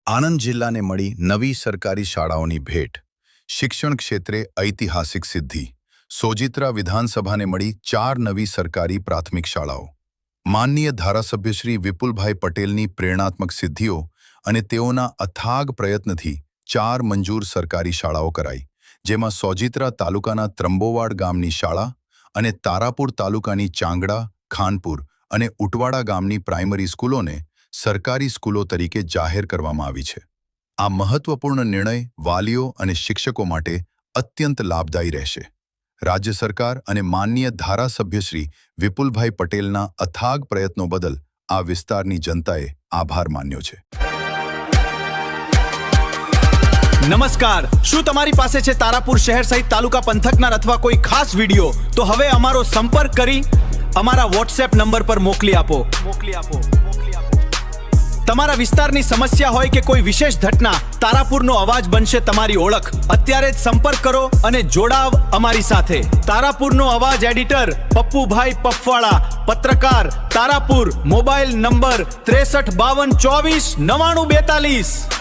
આણંદ જિલ્લાને મળી નવી સરકારી શાળાઓની ભેટ। શિક્ષણ ક્ષેત્રે ઐતિહાસિક સિદ્ધિ। સોજિત્રા વિધાનસભાને મળી 4 નવી સરકારી પ્રાથમિક શાળાઓ। માનનીય ધારાસભ્ય શ્રી વિપુલભાઈ પટેલની પ્રેરણાત્મક સિદ્ધિઓ અને તેઓના અથાગ પ્રયત્નથી 4 મંજૂર સરકારી શાળાઓ કરાઈ, જેમાં સોજિત્રા તાલુકાના ત્રંબોવાડ ગામની શાળા અને તારાપુર તાલુકાની ચાંગડા, ખાનપુર અને ઉટવાડા ગામની પ્રાઇમરી સ્કૂલોને સરકારી સ્કૂલો તરીકે જાહેર કરવામાં આવી છે। આ મહત્વપૂર્ણ નિર્ણય વાલીઓ અને શિક્ષકો માટે અત્યંત લાભદાયી રહેશે। રાજ્ય સરકાર અને માનનીય ધારાસભ્ય શ્રી વિપુલભાઈ પટેલના અથાગ પ્રયત્નો બદલ આ વિસ્તારની જનતાએ આભાર માન્યો છે। નમસ્કાર, શું તમારી પાસે છે તારાપુર શહેર સહિત તાલુકા પંથકના અથવા કોઈ ખાસ વિડીયો? તો હવે અમારો સંપર્ક કરી અમારા વોટ્સએપ નંબર પર મોકલી આપો। તમારા વિસ્તારની સમસ્યા હોય કે કોઈ વિશેષ ઘટના, તારાપુરનો અવાજ બનશે તમારી ઓળખ। અત્યારે જ સંપર્ક કરો અને જોડાવ અમારી સાથે। તારાપુરનો અવાજ એડિટર પપ્પુભાઈ પફવાળા, પત્રકાર તારાપુર, મોબાઈલ નંબર 6352249942।